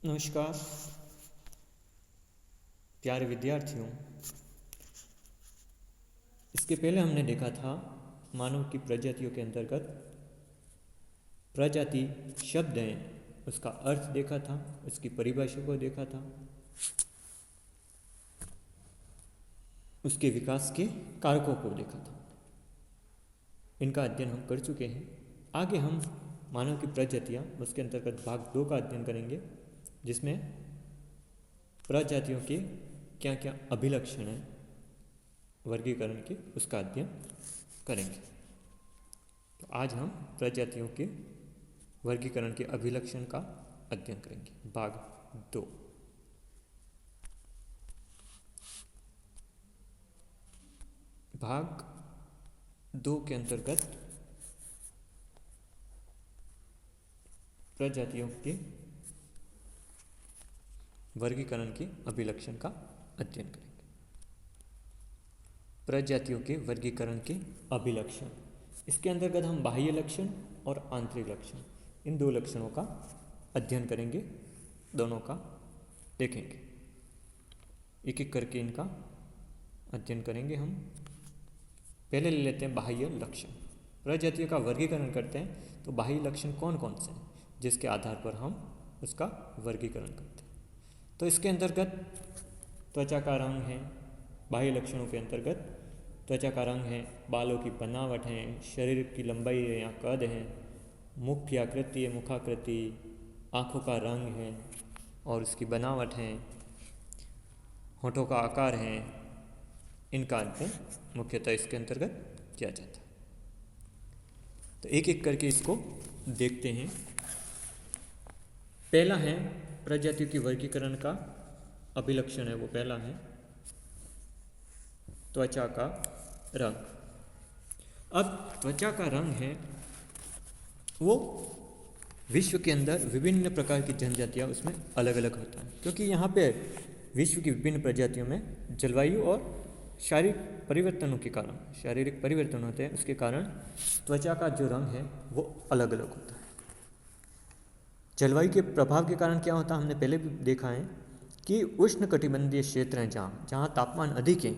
नमस्कार प्यारे विद्यार्थियों। इसके पहले हमने देखा था मानव की प्रजातियों के अंतर्गत प्रजाति शब्द है उसका अर्थ देखा था, उसकी परिभाषा को देखा था, उसके विकास के कारकों को देखा था। इनका अध्ययन हम कर चुके हैं। आगे हम मानव की प्रजातियाँ उसके अंतर्गत भाग 2 का अध्ययन करेंगे, जिसमें प्रजातियों के क्या क्या अभिलक्षण हैं वर्गीकरण के, उसका अध्ययन करेंगे। तो आज हम प्रजातियों के वर्गीकरण के अभिलक्षण का अध्ययन करेंगे, भाग 2। भाग 2 के अंतर्गत प्रजातियों के वर्गीकरण के अभिलक्षण का अध्ययन करेंगे। प्रजातियों के वर्गीकरण के अभिलक्षण, इसके अंतर्गत हम बाह्य लक्षण और आंतरिक लक्षण, इन 2 लक्षणों का अध्ययन करेंगे, दोनों का देखेंगे, एक एक करके इनका अध्ययन करेंगे। हम पहले ले लेते हैं बाह्य लक्षण। प्रजातियों का वर्गीकरण करते हैं तो बाह्य लक्षण कौन कौन से हैं जिसके आधार पर हम उसका वर्गीकरण करते हैं। तो इसके अंतर्गत त्वचा का रंग है, बाह्य लक्षणों के अंतर्गत त्वचा का रंग है, बालों की बनावट है, शरीर की लंबाई है या कद है, मुख की आकृति है, मुखाकृति, आँखों का रंग है और उसकी बनावट है, होठों का आकार है, इनका अध्ययन मुख्यतः इसके अंतर्गत किया जाता है। तो एक एक करके इसको देखते हैं। पहला है प्रजातियों की वर्गीकरण का अभिलक्षण है, वो पहला है त्वचा का रंग। अब त्वचा का रंग है वो विश्व के अंदर विभिन्न प्रकार की जनजातियाँ उसमें अलग अलग होता है, क्योंकि यहाँ पे विश्व की विभिन्न प्रजातियों में जलवायु और शारीरिक परिवर्तनों के कारण, शारीरिक परिवर्तन होते हैं, उसके कारण त्वचा का जो रंग है वो अलग अलग होता है। जलवायु के प्रभाव के कारण क्या होता है, हमने पहले भी देखा है कि उष्णकटिबंधीय क्षेत्र हैं जहाँ तापमान अधिक है,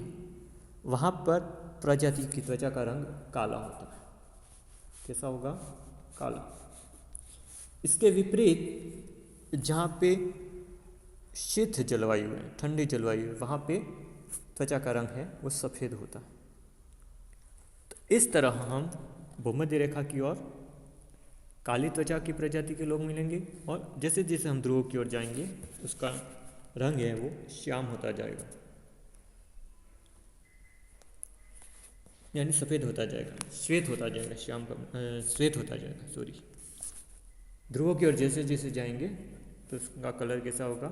वहाँ पर प्रजाति की त्वचा का रंग काला होता है। कैसा होगा? काला। इसके विपरीत जहाँ पे शीत जलवायु है, ठंडी जलवायु है, वहाँ पे त्वचा का रंग है वो सफ़ेद होता है। तो इस तरह हम भूमध्य रेखा की ओर काली त्वचा की प्रजाति के लोग मिलेंगे और जैसे जैसे हम ध्रुव की ओर जाएंगे उसका रंग है वो श्याम होता जाएगा, यानी सफ़ेद होता जाएगा, श्वेत होता जाएगा, श्याम का श्वेत होता जाएगा, सॉरी। ध्रुवों की ओर जैसे जैसे जाएंगे तो उसका कलर कैसा होगा?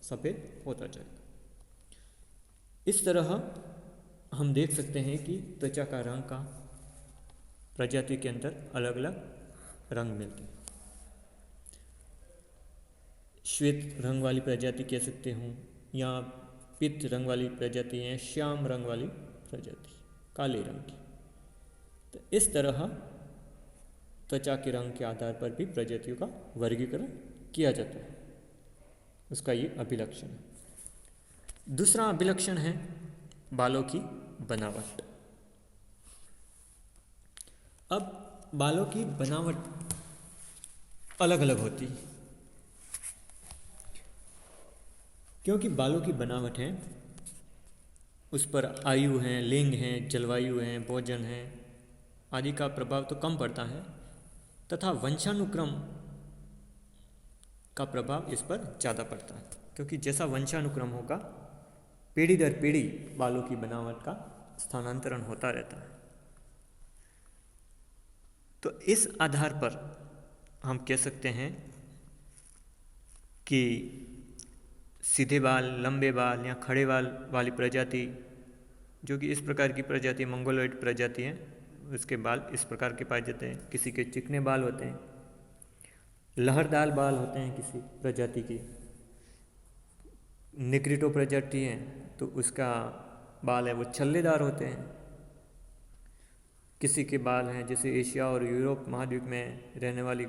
सफ़ेद होता जाएगा। इस तरह हम देख सकते हैं कि त्वचा का रंग का प्रजाति के अंदर अलग अलग रंग मिलते हैं। श्वेत रंग वाली प्रजाति कह सकते हो, या पीत रंग वाली प्रजाति है, श्याम रंग वाली प्रजाति, काले रंग की। तो इस तरह त्वचा के रंग के आधार पर भी प्रजातियों का वर्गीकरण किया जाता है, उसका ये अभिलक्षण है। दूसरा अभिलक्षण है बालों की बनावट। अब बालों की बनावट अलग अलग होती है, क्योंकि बालों की बनावट है उस पर आयु है, लिंग है, जलवायु है, भोजन है आदि का प्रभाव तो कम पड़ता है, तथा वंशानुक्रम का प्रभाव इस पर ज़्यादा पड़ता है, क्योंकि जैसा वंशानुक्रम होगा पीढ़ी दर पीढ़ी बालों की बनावट का स्थानांतरण होता रहता है। तो इस आधार पर हम कह सकते हैं कि सीधे बाल, लंबे बाल या खड़े बाल वाली प्रजाति, जो कि इस प्रकार की प्रजाति मंगोलॉइड प्रजाति है, उसके बाल इस प्रकार के पाए जाते हैं। किसी के चिकने बाल होते हैं, लहरदार बाल होते हैं किसी प्रजाति की। निग्रिटो प्रजाति है तो उसका बाल है वो छल्लेदार होते हैं। किसी के बाल हैं जैसे एशिया और यूरोप महाद्वीप में रहने वाली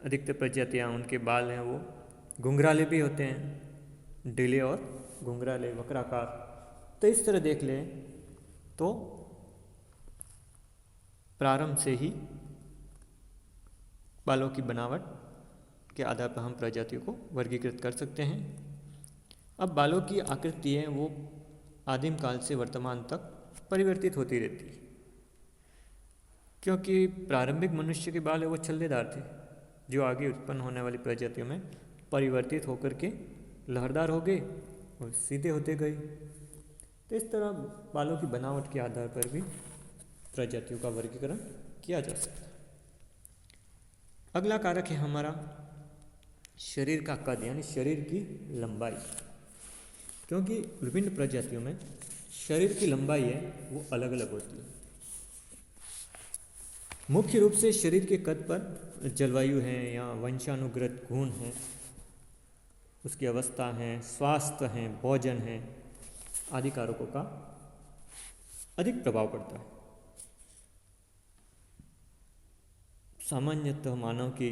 अधिकतर प्रजातियाँ उनके बाल हैं वो घुंघराले भी होते हैं, ढीले और घुंघराले वक्राकार। तो इस तरह देख लें तो प्रारंभ से ही बालों की बनावट के आधार पर हम प्रजातियों को वर्गीकृत कर सकते हैं। अब बालों की आकृति है वो आदिम काल से वर्तमान तक परिवर्तित होती रहती है, क्योंकि प्रारंभिक मनुष्य के बाल है वो छल्लेदार थे, जो आगे उत्पन्न होने वाली प्रजातियों में परिवर्तित होकर के लहरदार हो गए और सीधे होते गए। तो इस तरह बालों की बनावट के आधार पर भी प्रजातियों का वर्गीकरण किया जा सकता है। अगला कारक है हमारा शरीर का कद, यानी शरीर की लंबाई। क्योंकि विभिन्न प्रजातियों में शरीर की लंबाई है वो अलग अलग होती है। मुख्य रूप से शरीर के कद पर जलवायु है या वंशानुगत गुण है, उसकी अवस्था है, स्वास्थ्य है, भोजन है आदि कारकों का अधिक प्रभाव पड़ता है। सामान्यतः मानव की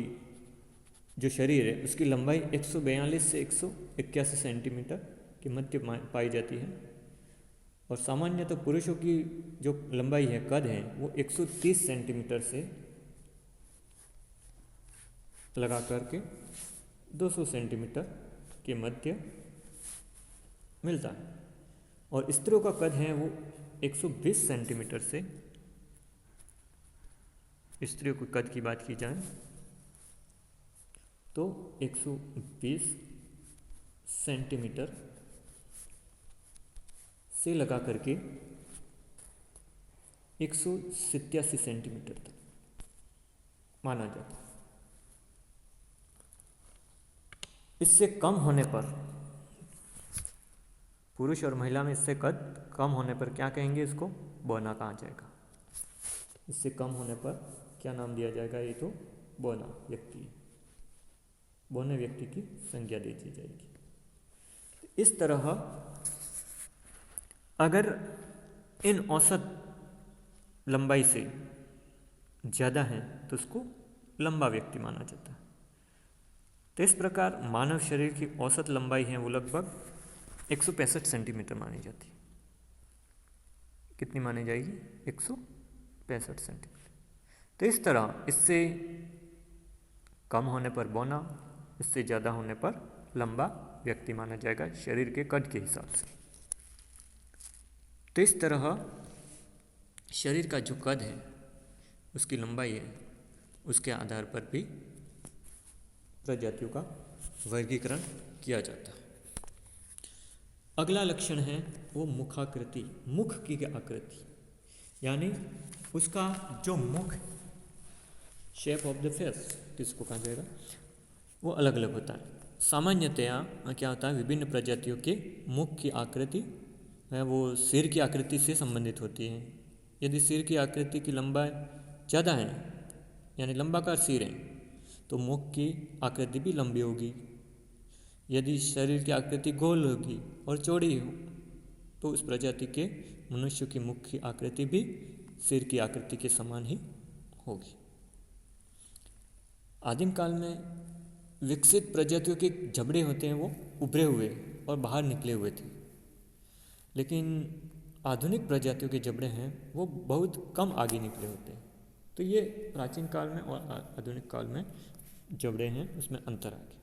जो शरीर है उसकी लंबाई 142 से 181 सेंटीमीटर के मध्य पाई जाती है, और सामान्यतः पुरुषों की जो लंबाई है, कद है, वो 130 सेंटीमीटर से लगा करके 200 सेंटीमीटर के मध्य मिलता है, और स्त्रियों का कद है वो 120 सेंटीमीटर से, स्त्रियों के कद की बात की जाए तो 120 सेंटीमीटर से लगा करके 187 सेंटीमीटर तक माना जाता है। इससे कम होने पर, पुरुष और महिला में इससे कद कम होने पर क्या कहेंगे, इसको बौना कहा जाएगा। इससे कम होने पर क्या नाम दिया जाएगा, ये तो बौना व्यक्ति, बौने व्यक्ति की संज्ञा दी जाएगी। इस तरह अगर इन औसत लंबाई से ज़्यादा है तो उसको लंबा व्यक्ति माना जाता है। तो इस प्रकार मानव शरीर की औसत लंबाई है वो लगभग 165 सेंटीमीटर मानी जाती है। कितनी मानी जाएगी, 165 सेंटीमीटर। तो इस तरह इससे कम होने पर बौना, इससे ज़्यादा होने पर लंबा व्यक्ति माना जाएगा शरीर के कद के हिसाब से। तो इस तरह शरीर का जो कद है, उसकी लंबाई है, उसके आधार पर भी प्रजातियों का वर्गीकरण किया जाता है। अगला लक्षण है वो मुखाकृति, मुख की आकृति, यानी उसका जो मुख, शेप ऑफ द फेस किसको कहा जाएगा, वो अलग अलग होता है। सामान्यतया क्या होता है, विभिन्न प्रजातियों के मुख की आकृति है वो सिर की आकृति से संबंधित होती है। यदि सिर की आकृति की लंबाई ज़्यादा है, यानी लंबाकार सिर है, तो मुख की आकृति भी लंबी होगी। यदि शरीर की आकृति गोल होगी और चौड़ी हो, तो उस प्रजाति के मनुष्य की मुख की आकृति भी सिर की आकृति के समान ही होगी। आदिम काल में विकसित प्रजातियों के जबड़े होते हैं वो उभरे हुए और बाहर निकले हुए थे, लेकिन आधुनिक प्रजातियों के जबड़े हैं वो बहुत कम आगे निकले होते हैं। तो ये प्राचीन काल में और आधुनिक काल में जबड़े हैं उसमें अंतर आ गया।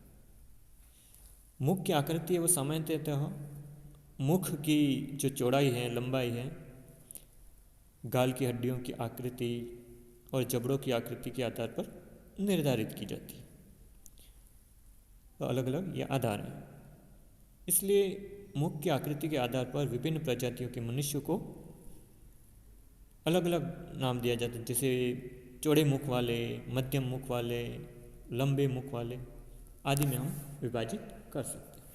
मुख की आकृति है वो सामान्यतः मुख की जो चौड़ाई है, लंबाई है, गाल की हड्डियों की आकृति और जबड़ों की आकृति के आधार पर निर्धारित की जाती है। तो अलग अलग ये आधार हैं। इसलिए मुख की आकृति के आधार पर विभिन्न प्रजातियों के मनुष्य को अलग अलग नाम दिया जाता है, जैसे चौड़े मुख वाले, मध्यम मुख वाले, लंबे मुख वाले आदि में हम विभाजित कर सकते हैं।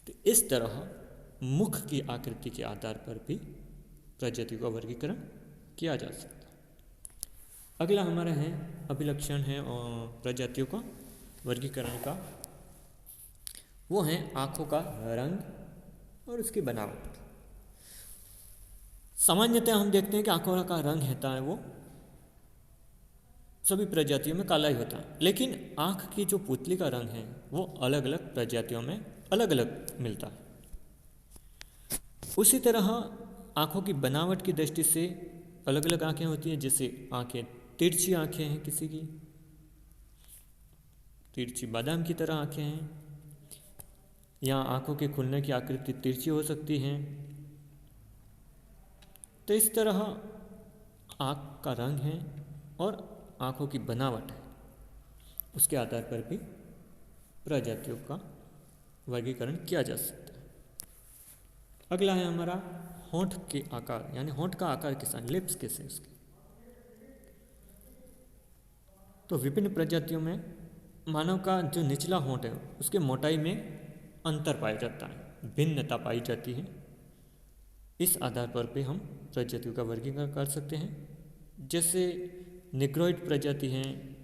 तो इस तरह मुख की आकृति के आधार पर भी प्रजातियों का वर्गीकरण किया जा सकता है। अगला हमारा है अभिलक्षण है और प्रजातियों का वर्गीकरण का, वो है आँखों का रंग और उसकी बनावट। सामान्यतः हम देखते हैं कि आँखों का रंग होता है वो सभी प्रजातियों में काला ही होता है, लेकिन आँख की जो पुतली का रंग है वो अलग अलग प्रजातियों में अलग अलग मिलता है। उसी तरह आँखों की बनावट की दृष्टि से अलग अलग आँखें होती हैं, जैसे आँखें तिरछी आँखें हैं, किसी की तिरछी बादाम की तरह आँखें हैं, या आँखों के खुलने की आकृति तिरछी हो सकती है। तो इस तरह आँख का रंग है और आँखों की बनावट है, उसके आधार पर भी प्रजातियों का वर्गीकरण किया जा सकता है। अगला है हमारा होंठ के आकार, यानी होंठ का आकार किस, लिप्स कैसे उसके। तो विभिन्न प्रजातियों में मानव का जो निचला होंठ है उसके मोटाई में अंतर पाया जाता है, भिन्नता पाई जाती है। इस आधार पर भी हम प्रजातियों का वर्गीकरण कर सकते हैं, जैसे निग्रोइड प्रजाति हैं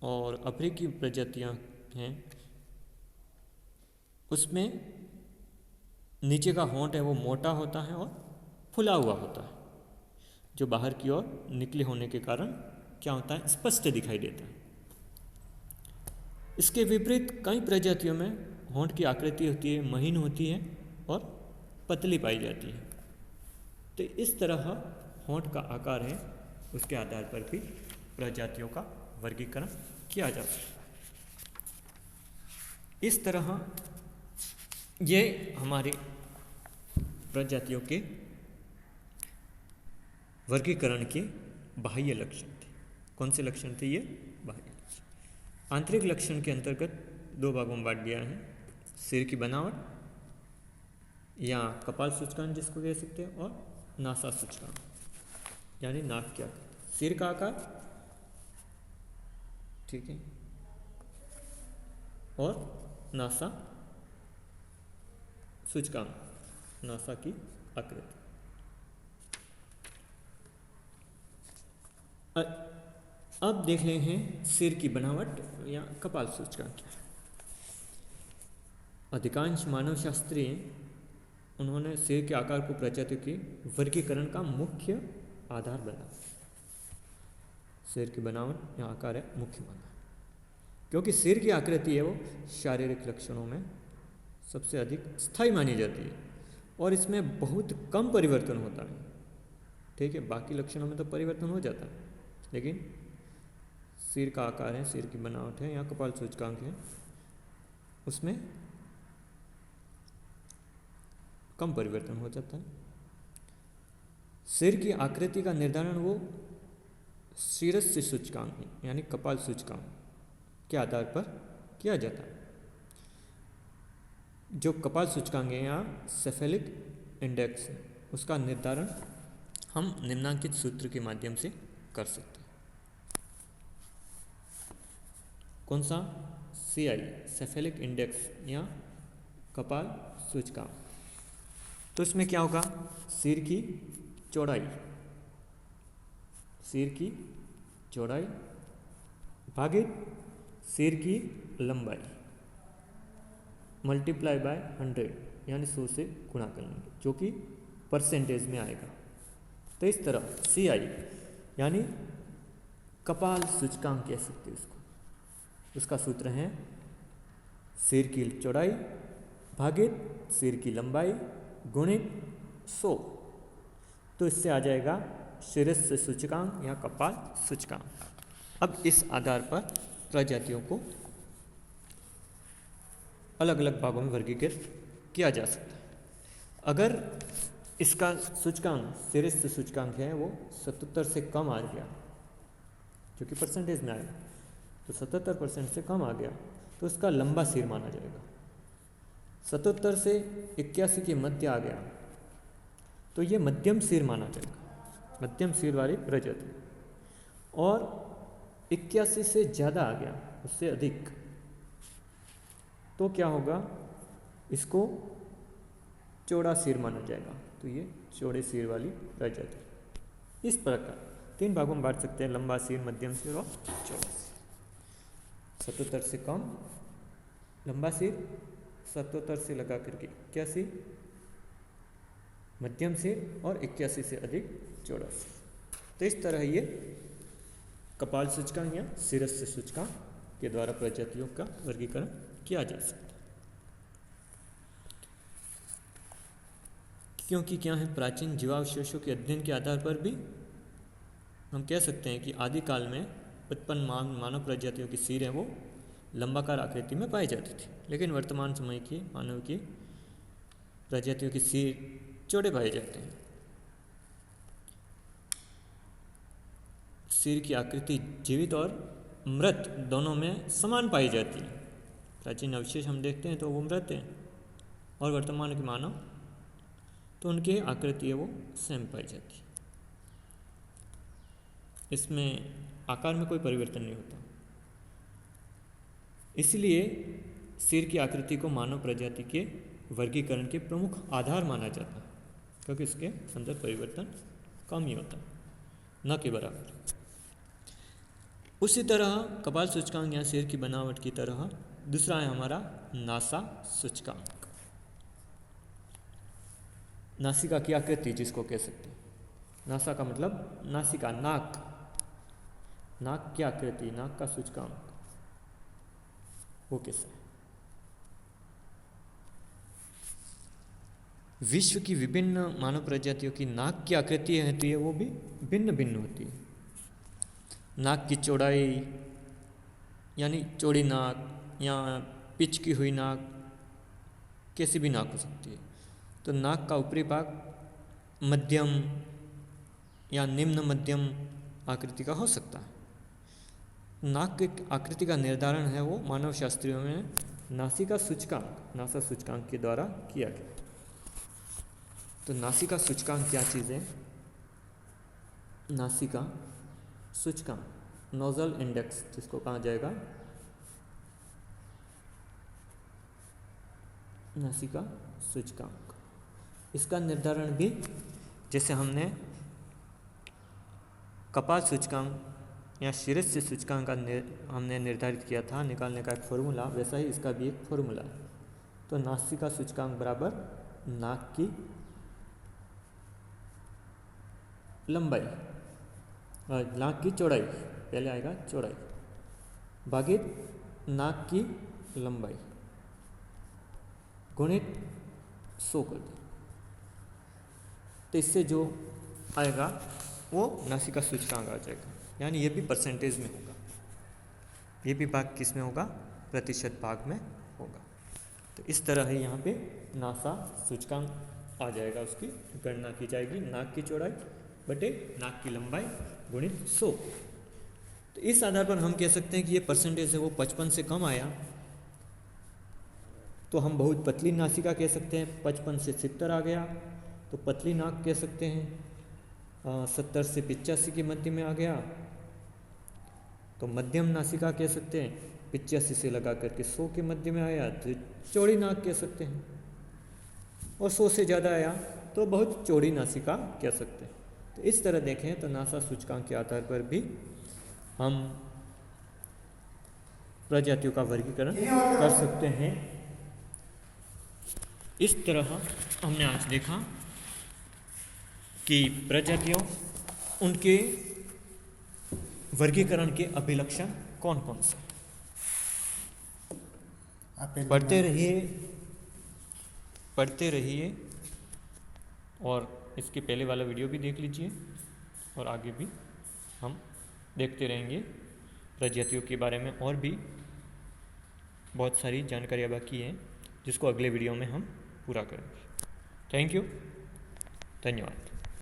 और अफ्रीकी प्रजातियां हैं, उसमें नीचे का होंठ है वो मोटा होता है और फुला हुआ होता है, जो बाहर की ओर निकले होने के कारण क्या होता है, स्पष्ट दिखाई देता है। इसके विपरीत कई प्रजातियों में होंठ की आकृति होती है, महीन होती है और पतली पाई जाती है। तो इस तरह होंठ का आकार है, उसके आधार पर भी प्रजातियों का वर्गीकरण किया जा सकता है। इस तरह ये हमारे प्रजातियों के वर्गीकरण के बाह्य लक्षण थे। कौन से लक्षण थे ये? बाह्य लक्षण। आंतरिक लक्षण के अंतर्गत दो भागों में बांट दिया है, सिर की बनावट या कपाल सूचकांक जिसको कह सकते हैं, और नासा सूचकांक यानी नाक के आकार, सिर का आकार, ठीक है, और नासा सूचकांक, नासा की आकृति। अब देख रहे हैं सिर की बनावट या कपाल सूचकांक क्या है। अधिकांश मानवशास्त्री उन्होंने सिर के आकार को प्रजातियों के वर्गीकरण का मुख्य आधार बना। सिर की बनावट या आकार है मुख्य माना, क्योंकि सिर की आकृति है वो शारीरिक लक्षणों में सबसे अधिक स्थायी मानी जाती है और इसमें बहुत कम परिवर्तन होता है। ठीक है, बाकी लक्षणों में तो परिवर्तन हो जाता है, लेकिन सिर का आकार है, सिर की बनावट है या कपाल सूचकांक है, उसमें कम परिवर्तन हो जाता है। सिर की आकृति का निर्धारण वो शीर्ष सूचकांक यानी कपाल सूचकांक के आधार पर किया जाता है। जो कपाल सूचकांक है या सेफेलिक इंडेक्स है, उसका निर्धारण हम निम्नांकित सूत्र के माध्यम से कर सकते हैं। कौन सा? CI, सेफेलिक इंडेक्स या कपाल सूचकांक। तो इसमें क्या होगा? सिर की चौड़ाई, सिर की चौड़ाई भागित सिर की लंबाई मल्टीप्लाई बाय 100 यानी 100 से गुणा कर लेंगे, जो कि परसेंटेज में आएगा। तो इस तरह CI यानी कपाल सूचकांक कह सकते हैं इसको। उसका सूत्र है सिर की चौड़ाई भागित सिर की लंबाई गुणित 100। तो इससे आ जाएगा शीर्ष सूचकांक या कपाल सूचकांक। अब इस आधार पर प्रजातियों को अलग अलग भागों में वर्गीकृत किया जा सकता है। अगर इसका सूचकांक, शीर्ष सूचकांक है वो 77 से कम आ गया, जो कि परसेंटेज में आएगा, तो 77% से कम आ गया तो उसका लंबा सिर माना जाएगा। 77 से 81 के मध्य आ गया तो ये मध्यम सिर माना जाएगा, मध्यम सिर वाली प्रजाति। और 81 से ज़्यादा आ गया, उससे अधिक, तो क्या होगा? इसको चौड़ा सिर माना जाएगा, तो ये चौड़े सिर वाली प्रजाति। इस प्रकार 3 भागों में बांट सकते हैं, लंबा सिर, मध्यम सिर और चौड़ा सिर। 77 से कम लंबा सिर, 77 से लगा करके 81 मध्यम सिर और 81 से अधिक चौड़ा सिर। तो इस तरह ये कपाल सूचकांक या शिरस्य सूचकांक के द्वारा प्रजातियों का वर्गीकरण किया जा सकता है। क्योंकि क्या है, प्राचीन जीवावशेषों के अध्ययन के आधार पर भी हम कह सकते हैं कि आदिकाल में उत्पन्न मानव प्रजातियों की सिर है वो लंबाकार आकृति में पाई जाती थी, लेकिन वर्तमान समय की मानव की प्रजातियों की सिर चौड़े पाए जाते हैं। सिर की आकृति जीवित और मृत दोनों में समान पाई जाती है। प्राचीन अवशेष हम देखते हैं तो वो मृत हैं, और वर्तमान के मानव तो उनकी आकृति है वो सेम पाई जाती है। इसमें आकार में कोई परिवर्तन नहीं होता, इसलिए सिर की आकृति को मानव प्रजाति के वर्गीकरण के प्रमुख आधार माना जाता है, क्योंकि इसके अंदर परिवर्तन कम ही होता है, न के बराबर। उसी तरह कपाल सूचकांक या सिर की बनावट की तरह दूसरा है हमारा नासा सूचकांक। नासिका की आकृति जिसको कह सकते हैं, नासा का मतलब नासिका, नाक, नाक की आकृति, नाक का सूचकांक वो कैसा है। विश्व की विभिन्न मानव प्रजातियों की नाक की आकृति होती है वो भी भिन्न भिन्न होती है। नाक की चौड़ाई यानी चौड़ी नाक या पिचकी हुई नाक, कैसी भी नाक हो सकती है। तो नाक का ऊपरी भाग मध्यम या निम्न मध्यम आकृति का हो सकता है। नाक की आकृति का निर्धारण है वो मानव शास्त्रियों में नासिका सूचकांक, नासा सूचकांक के द्वारा किया गया। तो नासिका सूचकांक क्या चीज़ है? नासिका सूचकांक, नोजल इंडेक्स जिसको कहा जाएगा, नासिका सूचकांक। इसका निर्धारण भी जैसे हमने कपाल सूचकांक या शिरस्य सूचकांक का हमने निर्धारित किया था, निकालने का एक फॉर्मूला, वैसा ही इसका भी एक फॉर्मूला है। तो नासिका सूचकांक बराबर नाक की लंबाई, नाक की चौड़ाई, पहले आएगा चौड़ाई भागित नाक की लंबाई गुणित 100 कर दे, तो इससे जो आएगा वो नासिका सूचकांक आ जाएगा। यानी ये भी परसेंटेज में होगा, ये भी भाग किस में होगा? प्रतिशत भाग में होगा। तो इस तरह है यहाँ पे नासा सूचकांक आ जाएगा, उसकी गणना की जाएगी नाक की चौड़ाई बटे नाक की लंबाई गुणित 100। तो इस आधार पर हम कह सकते हैं कि ये परसेंटेज है वो 55 से कम आया तो हम बहुत पतली नासिका कह सकते हैं। 55 से 70 आ गया तो पतली नाक कह सकते हैं। 70 से 85 के मध्य में आ गया तो मध्यम नासिका कह सकते हैं। 85 से लगा करके 100 के मध्य में आया तो चौड़ी नाक कह सकते हैं, और 100 से ज़्यादा आया तो बहुत चौड़ी नासिका कह सकते हैं। तो इस तरह देखें तो नासा सूचकांक के आधार पर भी हम प्रजातियों का वर्गीकरण कर सकते हैं। इस तरह हमने आज देखा कि प्रजातियों, उनके वर्गीकरण के अभिलक्षण कौन कौन से। पढ़ते रहिए और इसके पहले वाला वीडियो भी देख लीजिए, और आगे भी हम देखते रहेंगे प्रजातियों के बारे में। और भी बहुत सारी जानकारियाँ बाकी हैं जिसको अगले वीडियो में हम पूरा करेंगे। थैंक यू, धन्यवाद।